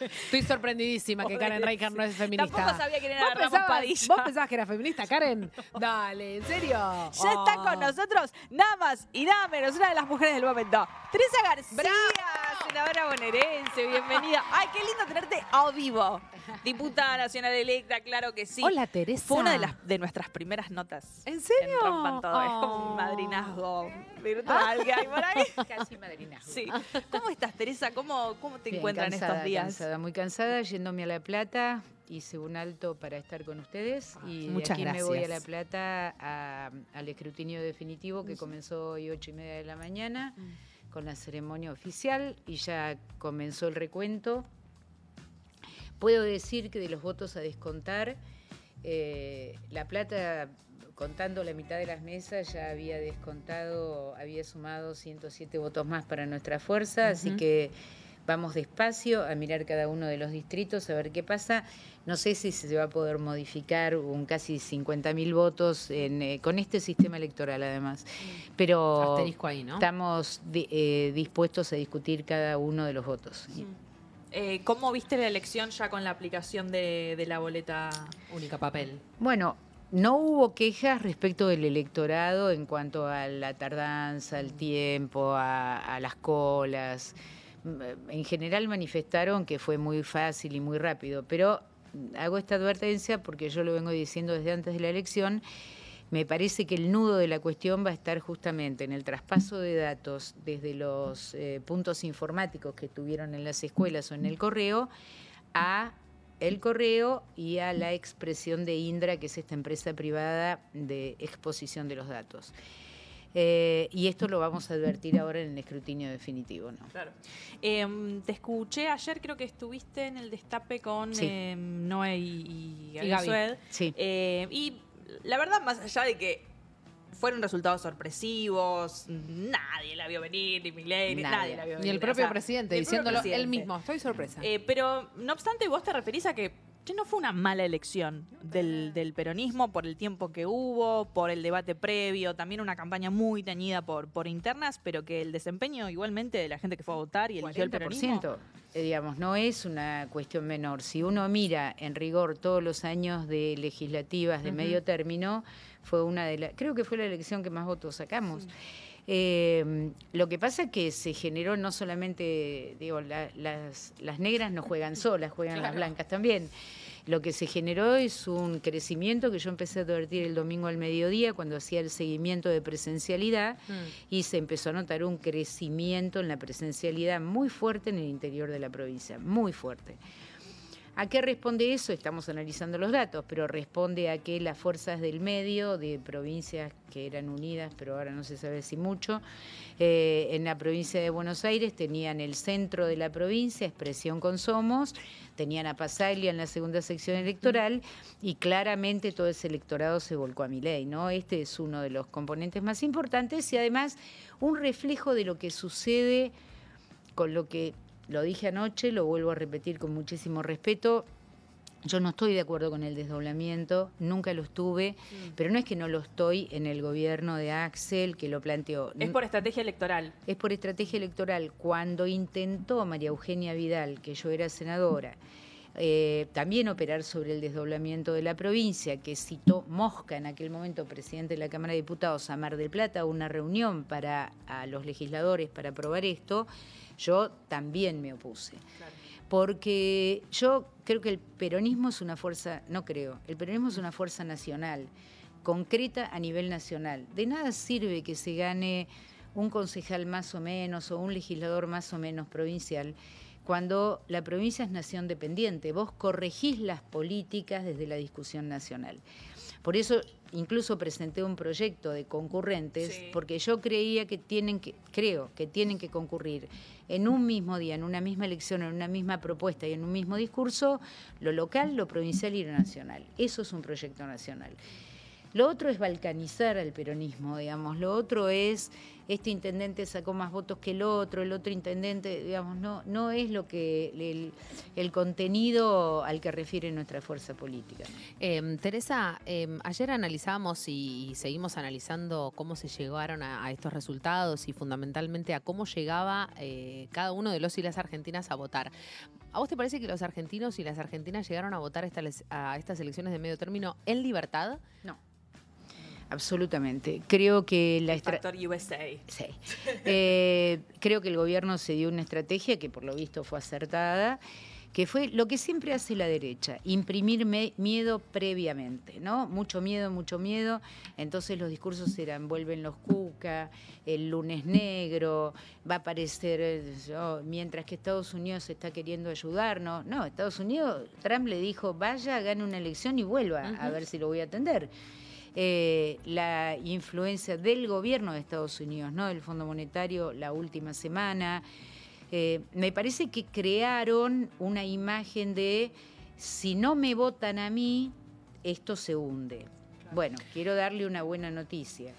Estoy sorprendidísima que Karen Reijard no es feminista. Tampoco sabía quién era Ramos Padilla. ¿Vos pensabas que era feminista, Karen? Dale, ¿en serio? Ya está con nosotros nada más y nada menos una de las mujeres del momento. Teresa García, ¡Bravo! senadora bonaerense, bienvenida. Ay, qué lindo tenerte a vivo. Diputada nacional electa, claro que sí. Hola, Teresa. Fue una de nuestras primeras notas. ¿En serio? En Rompan Todo. Es como un madrinazgo virtual que hay por ahí. Casi madrinazgo. Sí. ¿Cómo estás, Teresa? ¿Cómo te Bien, encuentran cansada, estos días? Cansada, muy cansada, yéndome a La Plata. Hice un alto para estar con ustedes y de muchas aquí me voy a La gracias. Plata al escrutinio definitivo que comenzó hoy 8:30 de la mañana con la ceremonia oficial y ya comenzó el recuento. Puedo decir que de los votos a descontar, La Plata, contando la mitad de las mesas, ya había descontado, había sumado 107 votos más para nuestra fuerza, así que vamos despacio a mirar cada uno de los distritos, a ver qué pasa. No sé si se va a poder modificar un casi 50.000 votos con este sistema electoral, además. Pero Asterisco ahí, ¿no? estamos dispuestos a discutir cada uno de los votos. ¿Cómo viste la elección ya con la aplicación de la boleta? Única papel. Bueno, no hubo quejas respecto del electorado en cuanto a la tardanza, al tiempo, a las colas. En general manifestaron que fue muy fácil y muy rápido, pero hago esta advertencia porque yo lo vengo diciendo desde antes de la elección. Me parece que el nudo de la cuestión va a estar justamente en el traspaso de datos desde los puntos informáticos que tuvieron en las escuelas o en el correo a el correo y a la expresión de Indra, que es esta empresa privada de exposición de los datos. Y esto lo vamos a advertir ahora en el escrutinio definitivo, ¿no? Claro. Te escuché ayer, creo que estuviste en el destape con Sí. Noé y Gaby. Sued. Sí. Y la verdad, más allá de que fueron resultados sorpresivos, nadie la vio venir, ni Milei, ni nadie la vio venir. Ni el propio o sea, presidente ni el propio diciéndolo él presidente. mismo. Estoy sorpresa. Pero, no obstante, vos te referís a que no fue una mala elección del peronismo por el tiempo que hubo, por el debate previo, también una campaña muy teñida por internas, pero que el desempeño igualmente de la gente que fue a votar y eligió el peronismo. 40%, digamos, no es una cuestión menor. Si uno mira en rigor todos los años de legislativas de medio término, fue una de las, creo que fue la elección que más votos sacamos. Lo que pasa es que se generó no solamente, digo, las negras no juegan solas, juegan las blancas también. Lo que se generó es un crecimiento que yo empecé a advertir el domingo al mediodía cuando hacía el seguimiento de presencialidad y se empezó a notar un crecimiento en la presencialidad muy fuerte en el interior de la provincia, muy fuerte. ¿A qué responde eso? Estamos analizando los datos, pero responde a que las fuerzas del medio de provincias que eran unidas, pero ahora no se sabe si mucho, en la provincia de Buenos Aires tenían el centro de la provincia, Expresión con Somos, tenían a Pasaglia en la segunda sección electoral y claramente todo ese electorado se volcó a Milei, ¿no? Este es uno de los componentes más importantes y además un reflejo de lo que sucede con lo que... Lo dije anoche, lo vuelvo a repetir con muchísimo respeto. Yo no estoy de acuerdo con el desdoblamiento, nunca lo estuve, pero no es que no lo estoy en el gobierno de Axel, que lo planteó. Es por estrategia electoral. Es por estrategia electoral. Cuando intentó María Eugenia Vidal, que yo era senadora, también operar sobre el desdoblamiento de la provincia, que citó Mosca, en aquel momento presidente de la Cámara de Diputados, a Mar del Plata, a una reunión a los legisladores para aprobar esto, yo también me opuse. Claro. Porque yo creo que el peronismo es una fuerza, no creo, el peronismo es una fuerza nacional, concreta a nivel nacional. De nada sirve que se gane un concejal más o menos o un legislador más o menos provincial cuando la provincia es nación dependiente. Vos corregís las políticas desde la discusión nacional. Por eso incluso presenté un proyecto de concurrentes, porque yo creo que tienen que concurrir en un mismo día, en una misma elección, en una misma propuesta y en un mismo discurso, lo local, lo provincial y lo nacional. Eso es un proyecto nacional. Lo otro es balcanizar al peronismo, digamos. Lo otro es este intendente sacó más votos que el otro intendente, digamos, no es lo que el contenido al que refiere nuestra fuerza política. Teresa, ayer analizábamos y seguimos analizando cómo se llegaron a estos resultados y fundamentalmente a cómo llegaba cada uno de los y las argentinas a votar. ¿A vos te parece que los argentinos y las argentinas llegaron a votar a estas elecciones de medio término en libertad? No. Absolutamente. Creo que Factor USA. Sí. Creo que el gobierno se dio una estrategia que por lo visto fue acertada, que fue lo que siempre hace la derecha, imprimir miedo previamente, ¿no? Mucho miedo. Entonces los discursos eran, vuelven los Cuca, el lunes negro, va a aparecer, mientras que Estados Unidos está queriendo ayudarnos. No, Estados Unidos, Trump le dijo, vaya, gane una elección y vuelva, a ver si lo voy a atender. La influencia del gobierno de Estados Unidos, ¿no? Del Fondo Monetario la última semana. Me parece que crearon una imagen de si no me votan a mí, esto se hunde. Claro. Bueno, quiero darle una buena noticia.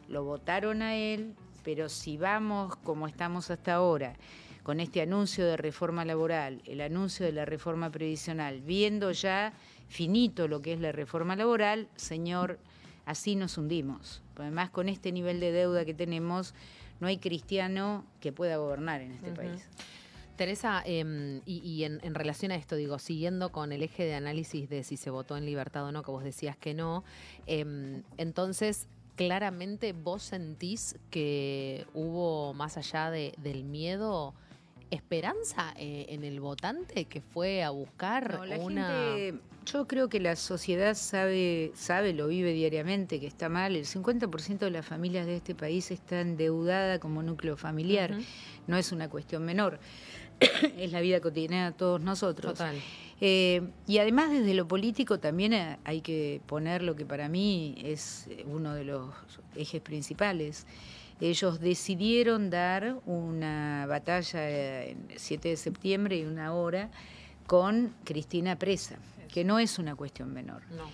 Lo votaron a él, pero si vamos como estamos hasta ahora, con este anuncio de reforma laboral, el anuncio de la reforma previsional, viendo ya finito lo que es la reforma laboral, señor, así nos hundimos. Además, con este nivel de deuda que tenemos, no hay cristiano que pueda gobernar en este país. Teresa, y en relación a esto, digo, siguiendo con el eje de análisis de si se votó en libertad o no, que vos decías que no, entonces, claramente vos sentís que hubo, más allá del miedo, esperanza en el votante que fue a buscar gente, yo creo que la sociedad sabe, lo vive diariamente, que está mal. El 50% de las familias de este país está endeudada como núcleo familiar. No es una cuestión menor. Es la vida cotidiana de todos nosotros. Total. Y además desde lo político también hay que poner lo que para mí es uno de los ejes principales. Ellos decidieron dar una batalla el 7 de septiembre y una hora con Cristina presa, que no es una cuestión menor. No.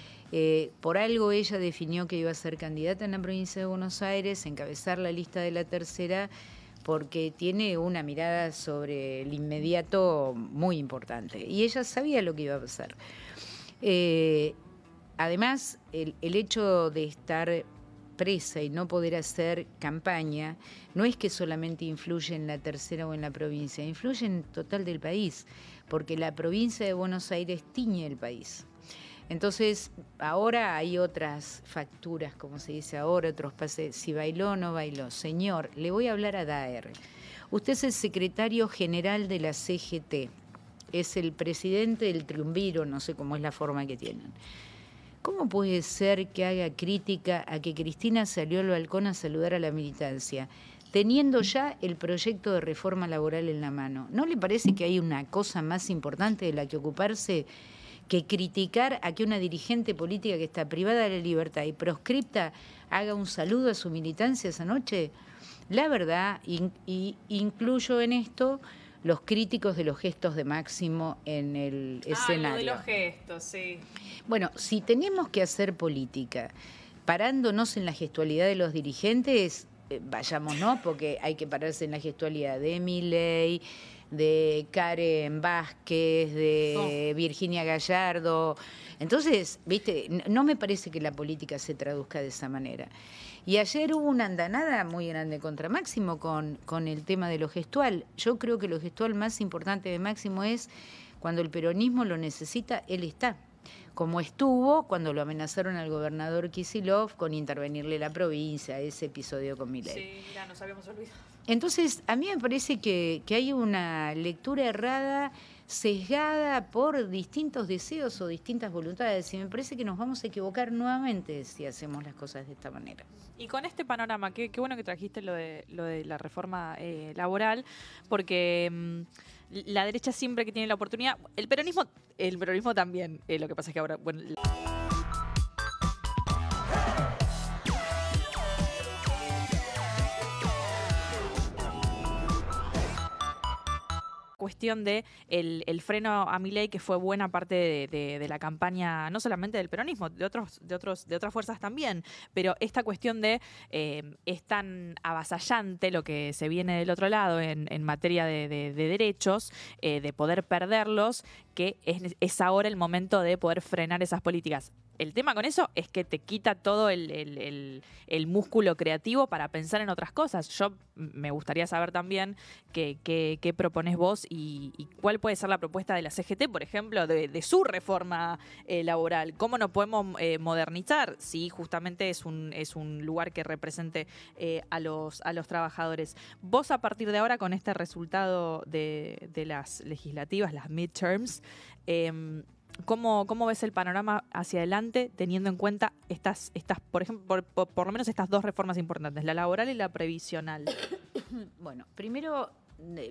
Por algo ella definió que iba a ser candidata en la provincia de Buenos Aires, encabezar la lista de la tercera, porque tiene una mirada sobre el inmediato muy importante. Y ella sabía lo que iba a pasar. Además, el hecho de estar presa y no poder hacer campaña, no es que solamente influye en la tercera o en la provincia, influye en total del país, porque la provincia de Buenos Aires tiñe el país. Entonces, ahora hay otras facturas, como se dice ahora, otros pases, si bailó o no bailó. Señor, le voy a hablar a Daer. Usted es el secretario general de la CGT, es el presidente del triunviro, no sé cómo es la forma que tienen. ¿Cómo puede ser que haga crítica a que Cristina salió al balcón a saludar a la militancia, teniendo ya el proyecto de reforma laboral en la mano? ¿No le parece que hay una cosa más importante de la que ocuparse que criticar a que una dirigente política que está privada de la libertad y proscripta haga un saludo a su militancia esa noche? La verdad, y incluyo en esto los críticos de los gestos de Máximo en el escenario. Lo de los gestos, sí. Bueno, si tenemos que hacer política parándonos en la gestualidad de los dirigentes, vayámonos, porque hay que pararse en la gestualidad de Milei, de Karen Vázquez, de Virginia Gallardo. Entonces, viste, no me parece que la política se traduzca de esa manera. Y ayer hubo una andanada muy grande contra Máximo con el tema de lo gestual. Yo creo que lo gestual más importante de Máximo es cuando el peronismo lo necesita, él está. Como estuvo cuando lo amenazaron al gobernador Kicillof con intervenirle la provincia, ese episodio con Milei. Sí, mira, nos habíamos olvidado. Entonces, a mí me parece que hay una lectura errada, sesgada por distintos deseos o distintas voluntades, y me parece que nos vamos a equivocar nuevamente si hacemos las cosas de esta manera. Y con este panorama, qué bueno que trajiste lo de la reforma laboral, porque la derecha siempre que tiene la oportunidad, el peronismo también, lo que pasa es que ahora, bueno... cuestión de el freno a Milei, que fue buena parte de la campaña, no solamente del peronismo, de otras fuerzas también, pero esta cuestión de es tan avasallante lo que se viene del otro lado en materia de derechos, de poder perderlos, que es ahora el momento de poder frenar esas políticas. El tema con eso es que te quita todo el músculo creativo para pensar en otras cosas. Yo me gustaría saber también qué proponés vos y cuál puede ser la propuesta de la CGT, por ejemplo, de su reforma laboral. ¿Cómo nos podemos modernizar si justamente es un lugar que represente a los trabajadores? Vos, a partir de ahora, con este resultado de las legislativas, las midterms, ¿cómo ves el panorama hacia adelante, teniendo en cuenta estas por ejemplo, por lo menos estas dos reformas importantes, la laboral y la previsional? Bueno, primero,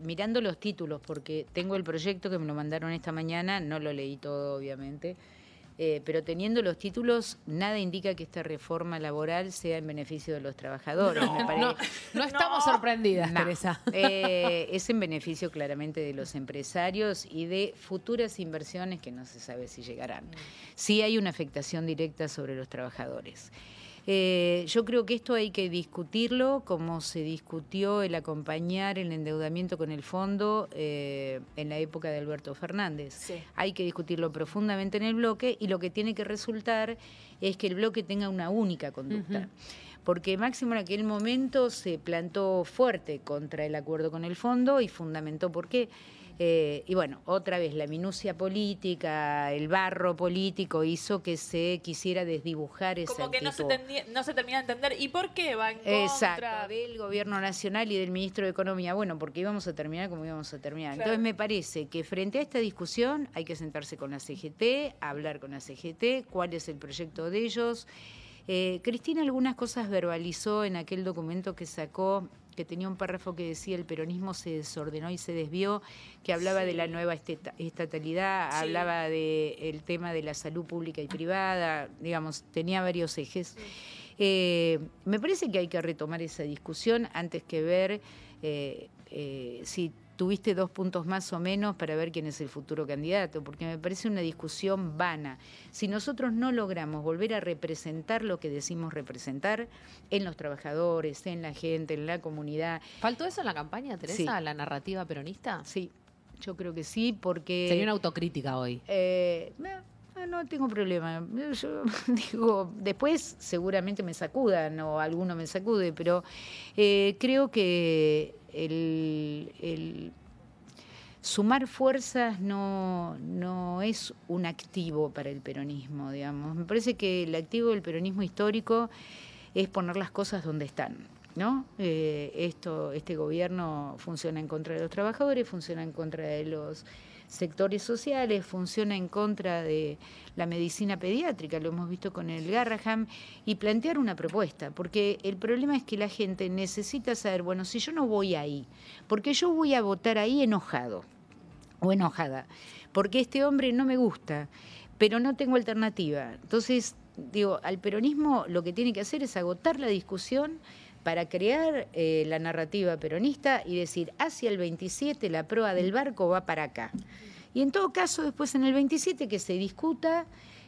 mirando los títulos, porque tengo el proyecto que me lo mandaron esta mañana, no lo leí todo, obviamente, pero teniendo los títulos, nada indica que esta reforma laboral sea en beneficio de los trabajadores. No estamos sorprendidas, Teresa. Es en beneficio claramente de los empresarios y de futuras inversiones que no se sabe si llegarán. Sí hay una afectación directa sobre los trabajadores. Yo creo que esto hay que discutirlo como se discutió el acompañar el endeudamiento con el fondo en la época de Alberto Fernández. Sí. Hay que discutirlo profundamente en el bloque y lo que tiene que resultar es que el bloque tenga una única conducta. Porque Máximo en aquel momento se plantó fuerte contra el acuerdo con el fondo y fundamentó por qué. Y bueno, otra vez la minucia política, el barro político hizo que se quisiera desdibujar esa como que actitud. no se termina de entender. ¿Y por qué va en contra? Exacto, del gobierno nacional y del ministro de Economía. Bueno, porque íbamos a terminar como íbamos a terminar. Claro. Entonces me parece que frente a esta discusión hay que sentarse con la CGT, hablar con la CGT, cuál es el proyecto de ellos. Cristina algunas cosas verbalizó en aquel documento que sacó, que tenía un párrafo que decía el peronismo se desordenó y se desvió, que hablaba de la nueva estatalidad, hablaba del tema de la salud pública y privada, digamos, tenía varios ejes. Me parece que hay que retomar esa discusión antes que ver si tuviste 2 puntos más o menos para ver quién es el futuro candidato, porque me parece una discusión vana. Si nosotros no logramos volver a representar lo que decimos representar en los trabajadores, en la gente, en la comunidad. ¿Faltó eso en la campaña, Teresa, la narrativa peronista? Sí, yo creo que sí, porque... Sería una autocrítica hoy. No tengo problema. Yo digo, después seguramente me sacudan o alguno me sacude, pero creo que el sumar fuerzas no es un activo para el peronismo, digamos. Me parece que el activo del peronismo histórico es poner las cosas donde están, ¿no? Este gobierno funciona en contra de los trabajadores, funciona en contra de los sectores sociales, funciona en contra de la medicina pediátrica, lo hemos visto con el Garrahan, y plantear una propuesta, porque el problema es que la gente necesita saber, bueno, si yo no voy ahí, porque yo voy a votar ahí enojado o enojada, porque este hombre no me gusta, pero no tengo alternativa. Entonces, digo, al peronismo lo que tiene que hacer es agotar la discusión para crear la narrativa peronista y decir, hacia el 27 la proa del barco va para acá. Y en todo caso, después en el 27 que se discuta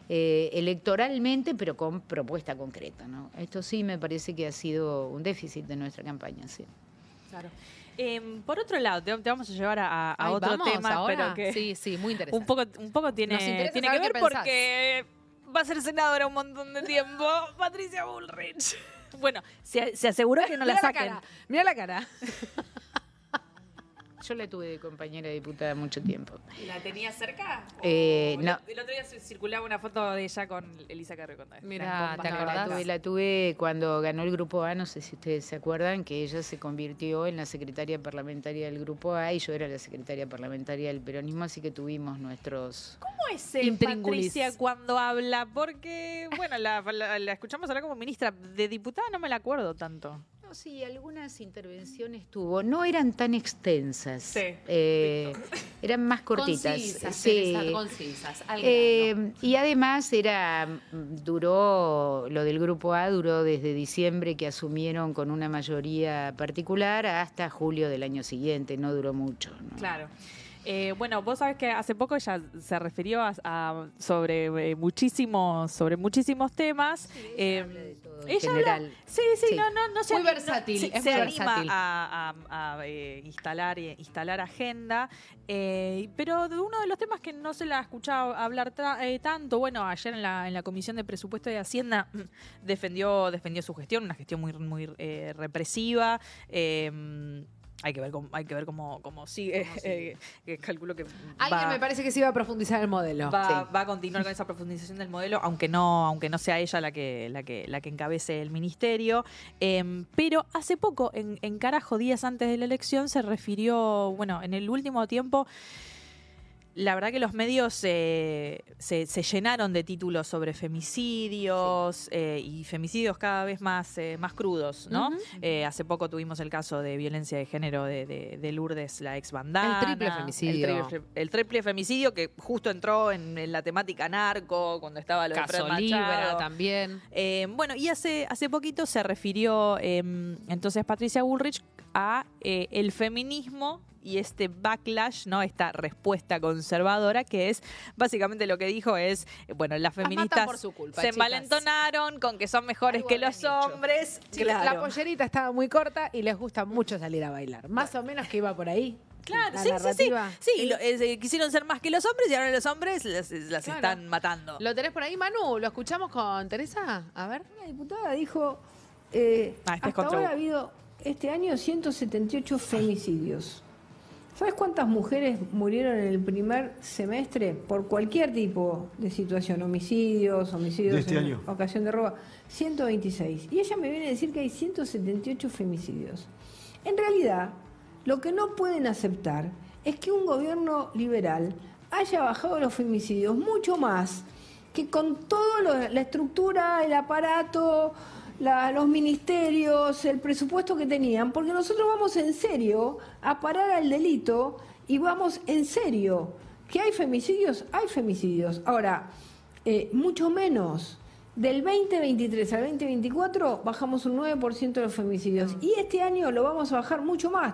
electoralmente, pero con propuesta concreta, ¿no? Esto sí me parece que ha sido un déficit de nuestra campaña, sí. Claro. Por otro lado, te vamos a llevar a otro tema, ahora. pero que sí, muy interesante. Un poco tiene que ver porque va a ser senadora un montón de tiempo, Patricia Bullrich. Bueno, se aseguró que no la saquen. Mira la cara. Yo la tuve de compañera diputada mucho tiempo. ¿La tenía cerca? No. El otro día circulaba una foto de ella con Elisa Carrió. Mira, ¿te acordás? La tuve cuando ganó el Grupo A, no sé si ustedes se acuerdan, que ella se convirtió en la secretaria parlamentaria del Grupo A y yo era la secretaria parlamentaria del peronismo, así que tuvimos nuestros... ¿Cómo es Patricia cuando habla? Porque, bueno, la escuchamos hablar como ministra. De diputada no me la acuerdo tanto. No, sí, algunas intervenciones tuvo. No eran tan extensas. Sí. Eran más cortitas. Concisas, sí. Concisas. Y además duró, lo del Grupo A duró desde diciembre, que asumieron con una mayoría particular, hasta julio del año siguiente. No duró mucho, ¿no? Claro. Bueno, vos sabés que hace poco ella se refirió sobre muchísimos temas. Habla de todo en Ella general. Sí, no sé. Muy versátil, Sí, es se muy anima versátil. a instalar agenda. Pero de uno de los temas que no se la ha escuchado hablar tanto, bueno, ayer en la Comisión de Presupuesto de Hacienda defendió su gestión, una gestión muy represiva. Hay que ver cómo sigue. Calculo que Alguien me parece que se iba a profundizar el modelo. va a continuar con esa profundización del modelo, aunque no sea ella la que encabece el ministerio. Pero hace poco, en Carajo, días antes de la elección, se refirió, bueno, en el último tiempo, la verdad que los medios se llenaron de títulos sobre femicidios y femicidios cada vez más crudos, ¿no? Hace poco tuvimos el caso de violencia de género de Lourdes, la ex bandana. El triple femicidio. El triple femicidio que justo entró en la temática narco, cuando estaba lo de Fred Caso Libra Machado. también. Bueno, y hace poquito se refirió entonces Patricia Bullrich a el feminismo y este backlash, ¿no? Esta respuesta conservadora, que es básicamente lo que dijo es, bueno, las feministas por su culpa, se chicas. envalentonaron con que son mejores Algo que habrán los hecho. hombres. Sí, la pollerita estaba muy corta y les gusta mucho salir a bailar. Más o menos que iba por ahí. Claro, la sí. narrativa. Sí, quisieron ser más que los hombres y ahora los hombres las Claro. están matando. ¿Lo tenés por ahí, Manu? ¿Lo escuchamos con Teresa? A ver. La diputada dijo, este es hasta contra ahora vos. ha habido este año 178 femicidios. ¿Sabes cuántas mujeres murieron en el primer semestre por cualquier tipo de situación? Homicidios De este en año. ocasión de robo. 126. Y ella me viene a decir que hay 178 femicidios. En realidad, lo que no pueden aceptar es que un gobierno liberal haya bajado los femicidios mucho más que con toda la estructura, el aparato, los ministerios, el presupuesto que tenían, porque nosotros vamos en serio a parar al delito y vamos en serio. ¿Que hay femicidios? Hay femicidios. Ahora, mucho menos. Del 2023 al 2024 bajamos un 9% de los femicidios y este año lo vamos a bajar mucho más.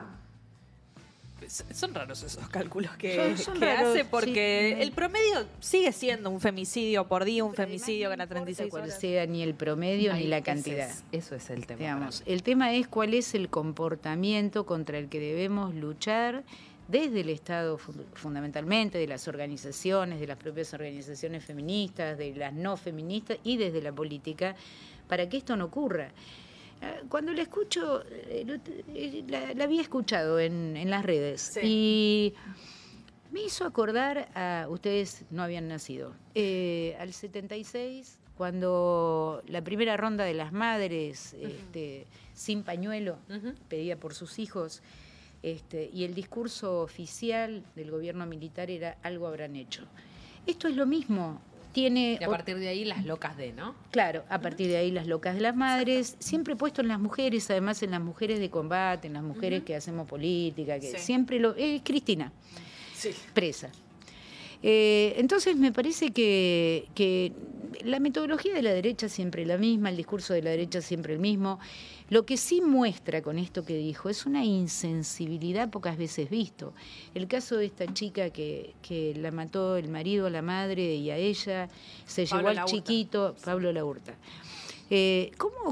Son raros esos cálculos que Son que raros, hace, porque sí. el promedio sigue siendo un femicidio por día, un Pero femicidio además cada no importa 36 cuál horas. sea ni el promedio ni Ahí, la ese cantidad. eso es el tema. Digamos, el tema es cuál es el comportamiento contra el que debemos luchar desde el Estado fundamentalmente, de las organizaciones, de las propias organizaciones feministas, de las no feministas y desde la política, para que esto no ocurra. Cuando la escucho, la había escuchado en las redes Sí. y me hizo acordar a, ustedes no habían nacido, al 76, cuando la primera ronda de las madres sin pañuelo pedía por sus hijos, y el discurso oficial del gobierno militar era algo habrán hecho. Esto es lo mismo. Tiene Y a partir de ahí las locas de, ¿no? Claro, a partir de ahí las locas de las madres, siempre puesto en las mujeres, además en las mujeres de combate, en las mujeres que hacemos política, que Sí. siempre lo... Cristina, Sí. presa. Entonces me parece que la metodología de la derecha siempre la misma, el discurso de la derecha siempre el mismo. Lo que sí muestra con esto que dijo es una insensibilidad pocas veces visto. El caso de esta chica que la mató el marido a la madre y a ella, se Pablo llevó al Laurta. chiquito, Pablo Laurta.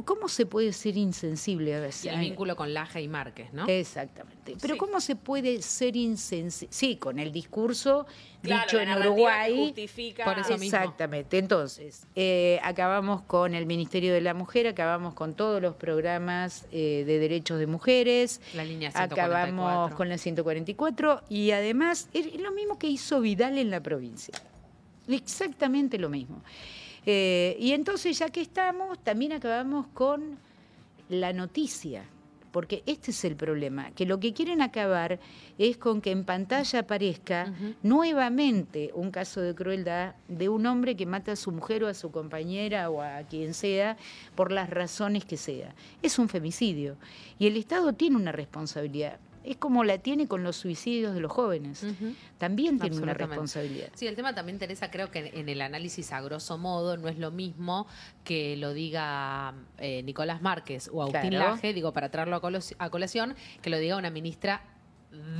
¿Cómo se puede ser insensible a Y veces? el vínculo con Laja y Márquez, ¿no? Exactamente. Pero Sí. ¿cómo se puede ser insensible? Sí, con el discurso Claro, dicho la en narrativa que Uruguay. justifica- Por eso mismo. Exactamente. Entonces, acabamos con el Ministerio de la Mujer, acabamos con todos los programas de derechos de mujeres, La línea 144. acabamos con la 144 y además es lo mismo que hizo Vidal en la provincia. Exactamente lo mismo. Y entonces, ya que estamos, también acabamos con la noticia, porque este es el problema, que lo que quieren acabar es con que en pantalla aparezca nuevamente un caso de crueldad de un hombre que mata a su mujer o a su compañera o a quien sea por las razones que sea. Es un femicidio y el Estado tiene una responsabilidad. Es como la tiene con los suicidios de los jóvenes. También tiene una Absolutamente. responsabilidad. Sí, el tema también, Teresa, creo que en el análisis a grosso modo no es lo mismo que lo diga Nicolás Márquez o Agustín Claro. Laje, digo, para traerlo a colación, que lo diga una ministra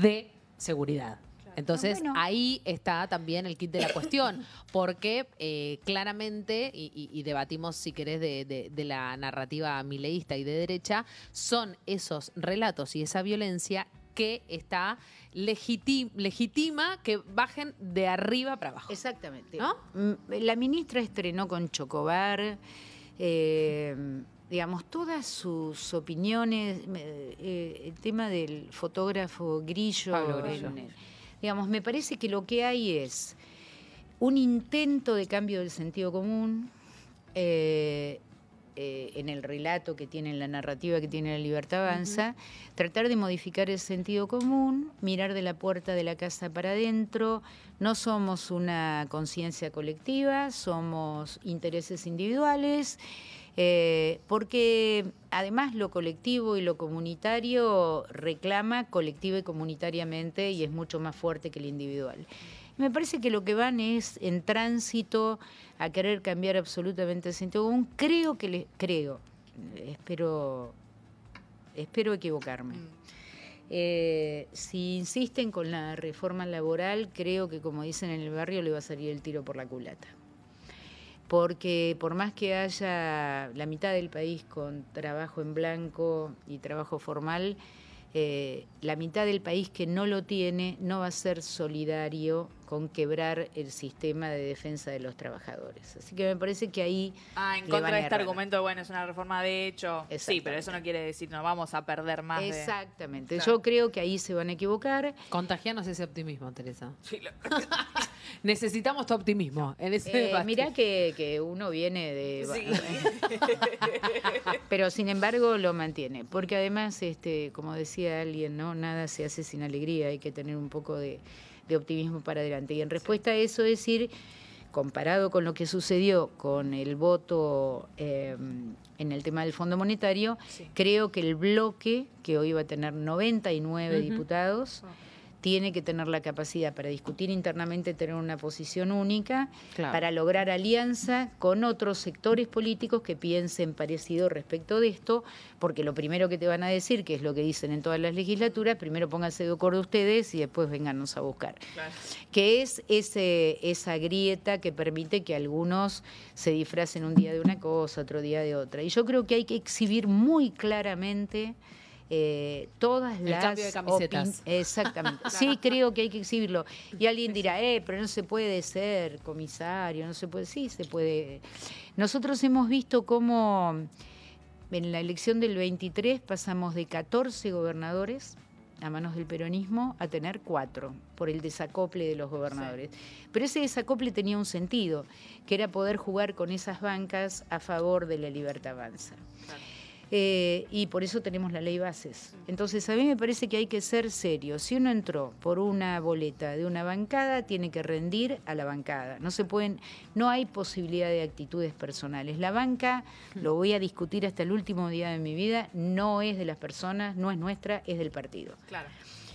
de Seguridad. Entonces, bueno. ahí está también el kit de la cuestión, porque claramente, y debatimos, si querés, de la narrativa mileísta y de derecha, son esos relatos y esa violencia que está legitima que bajen de arriba para abajo. Exactamente. ¿No? La ministra estrenó con Chocobar, digamos, todas sus opiniones, el tema del fotógrafo Grillo, Pablo Grillo. Digamos, me parece que lo que hay es un intento de cambio del sentido común en el relato que tiene, en la narrativa que tiene La Libertad Avanza, tratar de modificar el sentido común, mirar de la puerta de la casa para adentro. No somos una conciencia colectiva, somos intereses individuales, porque además lo colectivo y lo comunitario reclama colectiva y comunitariamente y es mucho más fuerte que el individual. Me parece que lo que van es en tránsito a querer cambiar absolutamente el sentido común. Espero equivocarme. Si insisten con la reforma laboral, creo que, como dicen en el barrio, le va a salir el tiro por la culata. Porque por más que haya la mitad del país con trabajo en blanco y trabajo formal, la mitad del país que no lo tiene no va a ser solidario con quebrar el sistema de defensa de los trabajadores. Así que me parece que ahí En le contra van a de este errar. argumento, bueno, es una reforma de hecho. Sí, pero eso no quiere decir no vamos a perder más. Exactamente. Claro. Yo creo que ahí se van a equivocar. Contagianos ese optimismo, Teresa. Sí, Necesitamos tu optimismo en ese debate. Mirá que uno viene de... Sí. Pero sin embargo lo mantiene, porque además, como decía alguien, no, nada se hace sin alegría, hay que tener un poco de optimismo para adelante. Y en respuesta a eso decir, comparado con lo que sucedió con el voto en el tema del Fondo Monetario, creo que el bloque, que hoy va a tener 99 diputados, tiene que tener la capacidad para discutir internamente, tener una posición única, Claro. para lograr alianza con otros sectores políticos que piensen parecido respecto de esto, porque lo primero que te van a decir, que es lo que dicen en todas las legislaturas, primero pónganse de acuerdo ustedes y después véngannos a buscar. Claro. Que es esa grieta que permite que algunos se disfracen un día de una cosa, otro día de otra. Y yo creo que hay que exhibir muy claramente todas las... cambio de camisetas. Exactamente. Sí, creo que hay que exhibirlo. Y alguien dirá, pero no se puede ser comisario, no se puede... Sí, se puede. Nosotros hemos visto cómo en la elección del 23 pasamos de 14 gobernadores a manos del peronismo a tener 4 por el desacople de los gobernadores. Pero ese desacople tenía un sentido, que era poder jugar con esas bancas a favor de La Libertad Avanza. Claro. Y por eso tenemos la ley bases. Entonces a mí me parece que hay que ser serio. Si uno entró por una boleta de una bancada, tiene que rendir a la bancada. No hay posibilidad de actitudes personales. La banca, lo voy a discutir hasta el último día de mi vida, no es de las personas, no es nuestra, es del partido. Claro.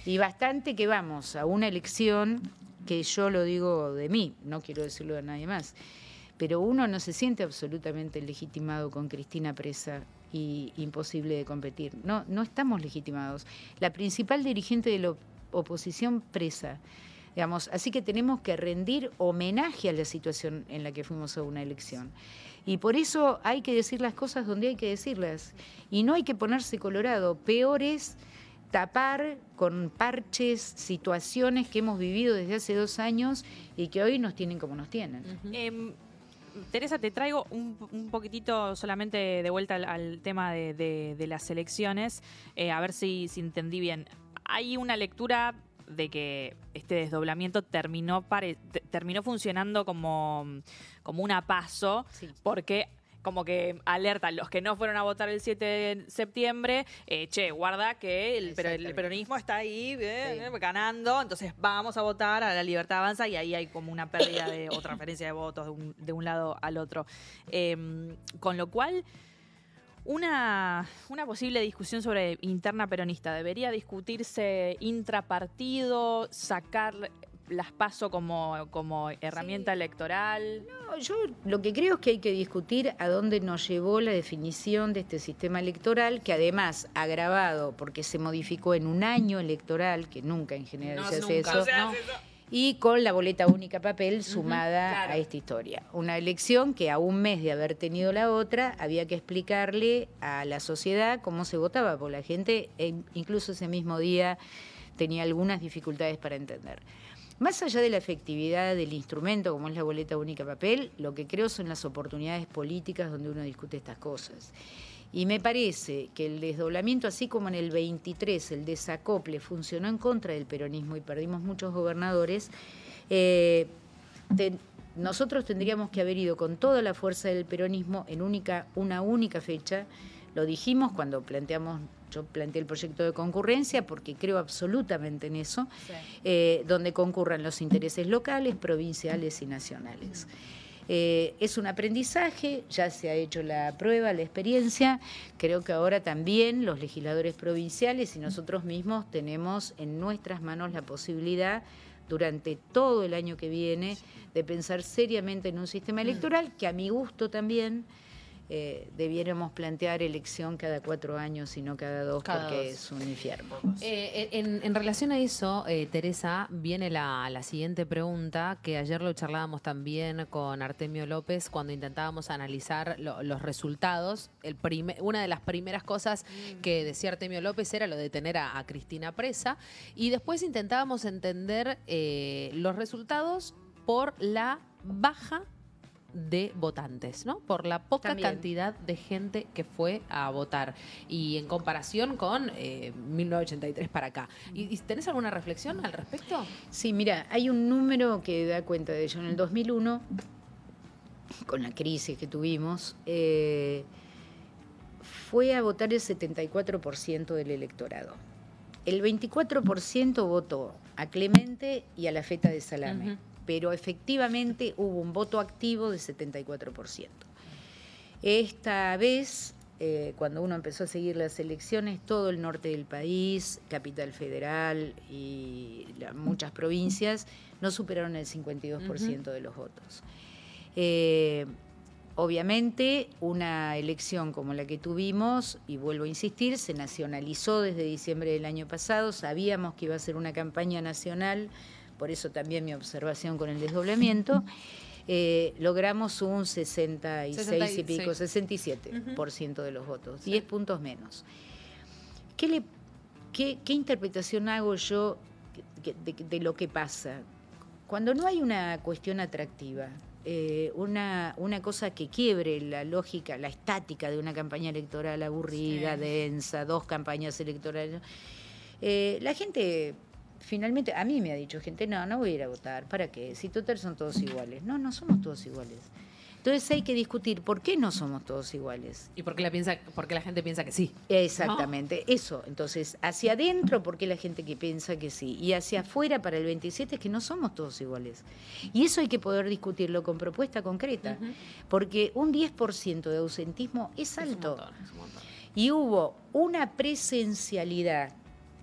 Y bastante que vamos a una elección, que yo lo digo de mí, no quiero decirlo de nadie más, pero uno no se siente absolutamente legitimado con Cristina presa y imposible de competir. No estamos legitimados. La principal dirigente de la oposición presa, digamos, así que tenemos que rendir homenaje a la situación en la que fuimos a una elección. Y por eso hay que decir las cosas donde hay que decirlas. Y no hay que ponerse colorado. Peor es tapar con parches situaciones que hemos vivido desde hace 2 años y que hoy nos tienen como nos tienen. Teresa, te traigo un poquitito solamente de vuelta al tema de las elecciones, a ver si entendí bien. Hay una lectura de que este desdoblamiento terminó funcionando como una paso, Sí. porque como que alerta a los que no fueron a votar el 7 de septiembre, guarda que el peronismo está ahí ganando, entonces vamos a votar a La Libertad Avanza, y ahí hay como una pérdida o transferencia de votos de un lado al otro. Con lo cual, una posible discusión sobre interna peronista debería discutirse intrapartido, las PASO como herramienta electoral? No, yo lo que creo es que hay que discutir a dónde nos llevó la definición de este sistema electoral, que además agravado porque se modificó en un año electoral, que nunca en general se hace eso. Y con la boleta única papel sumada a esta historia. Una elección que a un mes de haber tenido la otra, había que explicarle a la sociedad cómo se votaba, porque la gente, incluso ese mismo día, tenía algunas dificultades para entender. Más allá de la efectividad del instrumento, como es la boleta única papel, lo que creo son las oportunidades políticas donde uno discute estas cosas. Y me parece que el desdoblamiento, así como en el 23 el desacople funcionó en contra del peronismo y perdimos muchos gobernadores, nosotros tendríamos que haber ido con toda la fuerza del peronismo en una única fecha. Lo dijimos cuando yo planteé el proyecto de concurrencia, porque creo absolutamente en eso, donde concurran los intereses locales, provinciales y nacionales. Es un aprendizaje, ya se ha hecho la prueba, la experiencia. Creo que ahora también los legisladores provinciales y nosotros mismos tenemos en nuestras manos la posibilidad, durante todo el año que viene, de pensar seriamente en un sistema electoral que, a mi gusto también, debiéramos plantear elección cada 4 años y no cada 2, porque es un infierno. En relación a eso, Teresa, viene la siguiente pregunta, que ayer lo charlábamos también con Artemio López cuando intentábamos analizar los resultados. Una de las primeras cosas que decía Artemio López era lo de tener a Cristina presa, y después intentábamos entender los resultados por la baja de votantes, ¿no? Por la poca cantidad de gente que fue a votar, y en comparación con 1983 para acá. ¿Y tenés alguna reflexión al respecto? Sí, mira, hay un número que da cuenta de ello. En el 2001, con la crisis que tuvimos, fue a votar el 74% del electorado. El 24% votó a Clemente y a la feta de salame. Pero efectivamente hubo un voto activo de 74%. Esta vez, cuando uno empezó a seguir las elecciones, todo el norte del país, Capital Federal y muchas provincias, no superaron el 52% de los votos. Obviamente, una elección como la que tuvimos, y vuelvo a insistir, se nacionalizó desde diciembre del año pasado, sabíamos que iba a ser una campaña nacional. Por eso también mi observación con el desdoblamiento, logramos un 67% de los votos, 10 puntos menos. ¿Qué interpretación hago yo de lo que pasa? Cuando no hay una cuestión atractiva, una cosa que quiebre la lógica, la estática de una campaña electoral aburrida, densa, 2 campañas electorales, la gente... Finalmente, a mí me ha dicho gente, no voy a ir a votar, ¿para qué? Si total son todos iguales. No somos todos iguales. Entonces hay que discutir por qué no somos todos iguales. ¿Y por qué la gente piensa que sí? Exactamente, eso. Entonces, hacia adentro, ¿por qué la gente que piensa que sí? Y hacia afuera, para el 27, es que no somos todos iguales. Y eso hay que poder discutirlo con propuesta concreta, porque un 10% de ausentismo es alto. Es un montón. Y hubo una presencialidad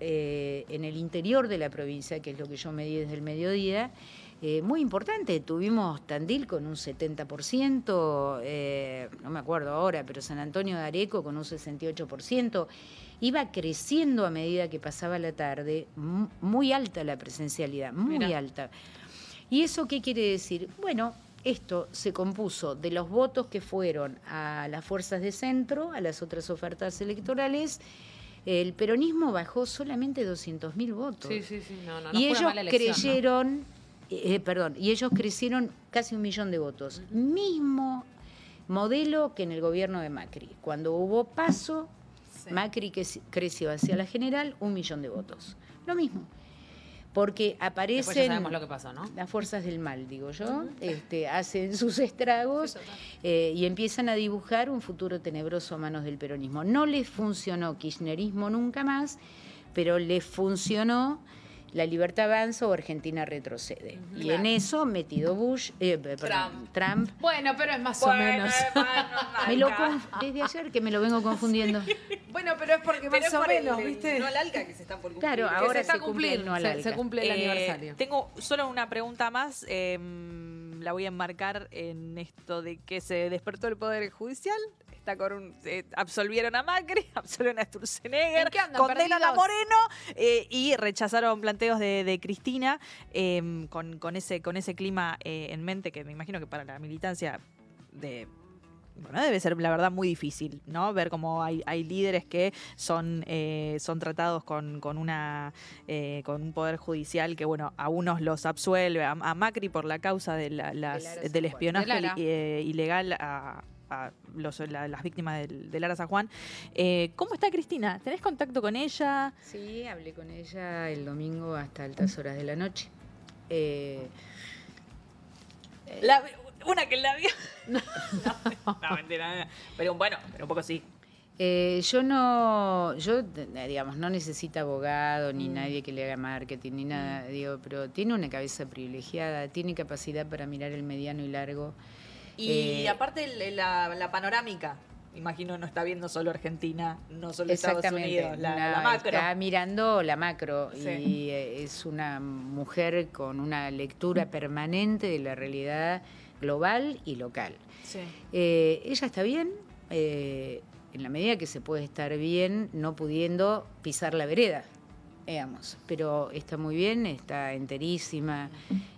en el interior de la provincia, que es lo que yo medí desde el mediodía, muy importante. Tuvimos Tandil con un 70%, no me acuerdo ahora, pero San Antonio de Areco con un 68%. Iba creciendo a medida que pasaba la tarde, muy alta la presencialidad, muy alta. ¿Y eso qué quiere decir? Bueno, esto se compuso de los votos que fueron a las fuerzas de centro, a las otras ofertas electorales. El peronismo bajó solamente 200.000 votos. Sí. No y fue una mala elección, y ellos crecieron casi 1 millón de votos. Mismo modelo que en el gobierno de Macri. Cuando hubo PASO, Macri creció hacia la general 1 millón de votos. Lo mismo. Porque aparecen... Después ya sabemos lo que pasó, ¿no? Las fuerzas del mal, digo yo, hacen sus estragos y empiezan a dibujar un futuro tenebroso a manos del peronismo. No les funcionó kirchnerismo nunca más, pero les funcionó la libertad avanza o Argentina retrocede. Y en eso metido Trump. Bueno, pero es más o menos. Desde ayer que me lo vengo confundiendo. Bueno, pero es porque más o menos, ¿viste? No al ALCA que se está por cumplir. Claro, Que ahora se está se cumple el no al se ALCA. cumple el aniversario. Tengo solo una pregunta más. La voy a enmarcar en esto de que se despertó el Poder Judicial. Está con absolvieron a Macri, absolvieron a Sturzenegger, ¿En qué andan, condenan a perdidos? Moreno y rechazaron planteos de Cristina con ese clima en mente que me imagino que para la militancia debe ser la verdad muy difícil, ¿no? Ver cómo hay líderes que son tratados con un poder judicial que, bueno, a unos los absuelve, a Macri por la causa de del espionaje ilegal a las víctimas de Lara San Juan. ¿Cómo está Cristina? ¿Tenés contacto con ella? Sí, hablé con ella el domingo hasta altas horas de la noche. Una que la vio. No, mentira. Pero bueno, pero un poco sí. Digamos, no necesita abogado ni nadie que le haga marketing ni nada, digo, pero tiene una cabeza privilegiada, tiene capacidad para mirar el mediano y largo. Y aparte la panorámica, imagino no está viendo solo Argentina, no solo Estados Unidos, la macro. Está mirando la macro Sí. y es una mujer con una lectura permanente de la realidad global y local. Sí. Ella está bien, en la medida que se puede estar bien, no pudiendo pisar la vereda, digamos, pero está muy bien, está enterísima,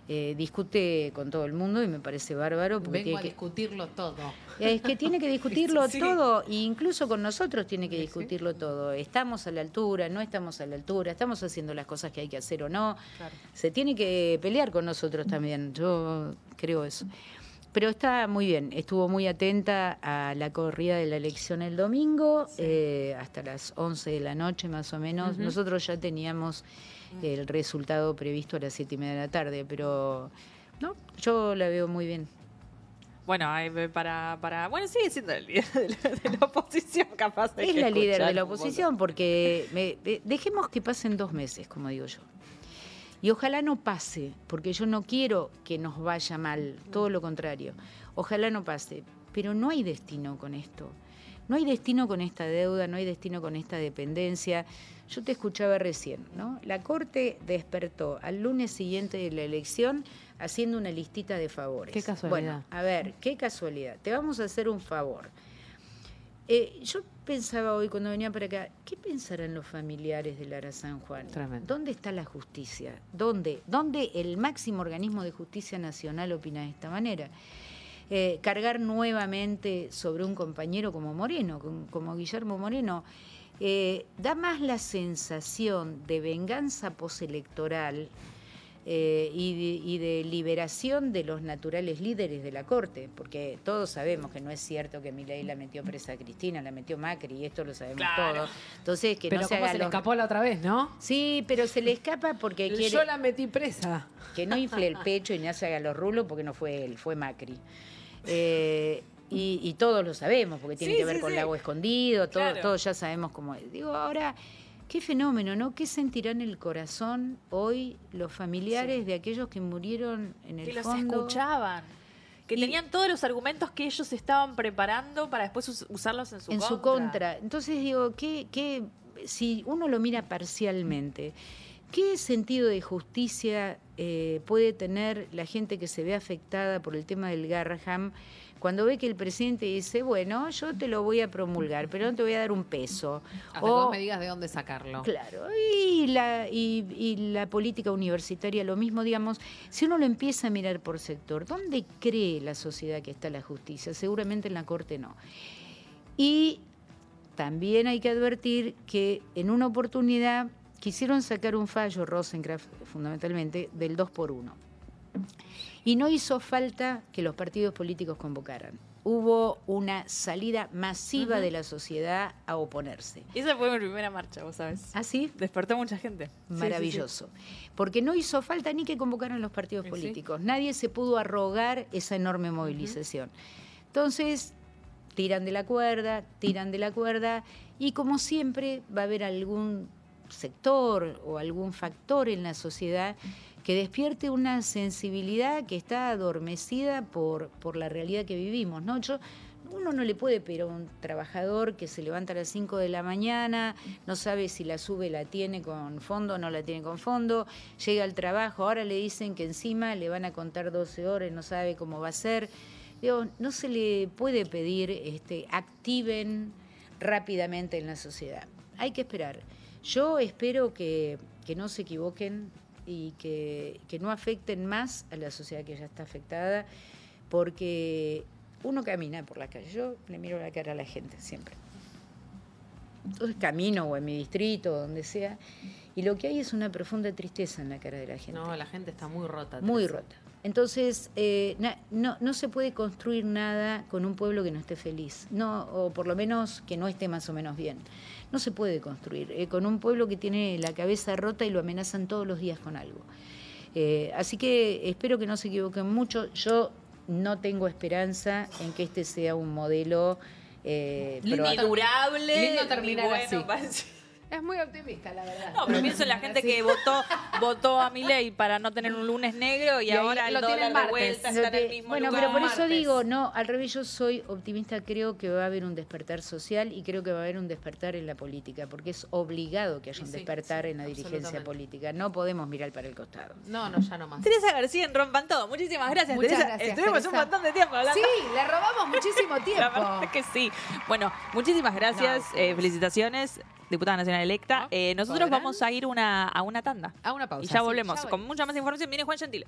discute con todo el mundo y me parece bárbaro. Porque Vengo a discutirlo todo. Es que tiene que discutirlo Sí. todo, e incluso con nosotros tiene que discutirlo todo. Estamos a la altura, no estamos a la altura, estamos haciendo las cosas que hay que hacer o no. Claro. Se tiene que pelear con nosotros también, yo creo eso. Pero está muy bien, estuvo muy atenta a la corrida de la elección el domingo, hasta las 11 de la noche más o menos. Nosotros ya teníamos el resultado previsto a las 7:30 de la tarde, pero no, yo la veo muy bien. Bueno, bueno, sigue siendo el líder de la oposición, capaz de Es que la líder escuchar de la un poco. oposición porque dejemos que pasen 2 meses, como digo yo. Y ojalá no pase, porque yo no quiero que nos vaya mal, todo lo contrario. Ojalá no pase, pero no hay destino con esto. No hay destino con esta deuda, no hay destino con esta dependencia. Yo te escuchaba recién, ¿no? La Corte despertó al lunes siguiente de la elección haciendo una listita de favores. Qué casualidad. Bueno, a ver, qué casualidad. Te vamos a hacer un favor. Yo pensaba hoy cuando venía para acá, ¿qué pensarán los familiares de Lara San Juan? Tremendo. ¿Dónde está la justicia? ¿Dónde el máximo organismo de justicia nacional opina de esta manera? Cargar nuevamente sobre un compañero como Moreno, como Guillermo Moreno, da más la sensación de venganza postelectoral y de liberación de los naturales líderes de la Corte, porque todos sabemos que no es cierto que Milei la metió presa a Cristina, la metió Macri, y esto lo sabemos todos. Entonces, que Pero no se cómo haga se le los... escapó la otra vez, ¿no? Sí, pero se le escapa porque quiere Yo la metí presa. que no infle el pecho y no se haga los rulos, porque no fue él, fue Macri. Y todos lo sabemos, porque tiene que ver con Lago Escondido, todos ya sabemos cómo es. Digo, ahora, qué fenómeno, ¿no? ¿Qué sentirán el corazón hoy los familiares de aquellos que murieron en el Que los fondo? escuchaban. Que tenían todos los argumentos que ellos estaban preparando para después usarlos en su contra. Entonces digo, si uno lo mira parcialmente, ¿qué sentido de justicia puede tener la gente que se ve afectada por el tema del Garraham cuando ve que el presidente dice, bueno, yo te lo voy a promulgar, pero no te voy a dar un peso? Hasta que vos me digas de dónde sacarlo. Claro, y la política universitaria lo mismo, digamos, si uno lo empieza a mirar por sector, ¿dónde cree la sociedad que está la justicia? Seguramente en la Corte no. Y también hay que advertir que en una oportunidad quisieron sacar un fallo, Rosenkrantz fundamentalmente, del 2x1. Y no hizo falta que los partidos políticos convocaran. Hubo una salida masiva de la sociedad a oponerse. Esa fue mi primera marcha, vos sabés. ¿Ah, sí? Despertó mucha gente. Maravilloso. Porque no hizo falta ni que convocaran los partidos políticos. Nadie se pudo arrogar esa enorme movilización. Entonces, tiran de la cuerda, y como siempre va a haber algún sector o algún factor en la sociedad que despierte una sensibilidad que está adormecida por la realidad que vivimos, ¿no? Uno no le puede pedir a un trabajador que se levanta a las 5 de la mañana, no sabe si la sube la tiene con fondo o no la tiene con fondo, llega al trabajo, ahora le dicen que encima le van a contar 12 horas, no sabe cómo va a ser. Digo, no se le puede pedir activen rápidamente en la sociedad. Hay que esperar. Yo espero que no se equivoquen y que no afecten más a la sociedad que ya está afectada, porque uno camina por la calle, yo le miro la cara a la gente siempre. Entonces camino o en mi distrito, o donde sea, y lo que hay es una profunda tristeza en la cara de la gente. No, la gente está muy rota. Muy rota. Entonces, no se puede construir nada con un pueblo que no esté feliz, o por lo menos que no esté más o menos bien. No se puede construir con un pueblo que tiene la cabeza rota y lo amenazan todos los días con algo. Así que espero que no se equivoquen mucho. Yo no tengo esperanza en que este sea un modelo lindo y durable. Lindo terminar así. Es muy optimista, la verdad. No, pero pienso en la gente que votó a Milei para no tener un lunes negro y ahora el lo tienen dólar de martes. vuelta está en el mismo Bueno, lugar. pero por eso martes. digo, no, al revés, yo soy optimista, creo que va a haber un despertar social y creo que va a haber un despertar en la política, porque es obligado que haya un Sí, despertar sí, en la dirigencia absolutamente. política. No podemos mirar para el costado. No, ya no más. Teresa García en Rompan Todo. Muchísimas gracias, Muchas Teresa. gracias, Estuvimos Teresa. un montón de tiempo hablando. Sí, le robamos muchísimo La tiempo. verdad es que sí. Bueno, muchísimas gracias. Felicitaciones, diputada nacional electa. Nosotros podrán. vamos a ir a una tanda. A una pausa. Y ya sí, volvemos ya con mucha más información. Viene Juan Gentile.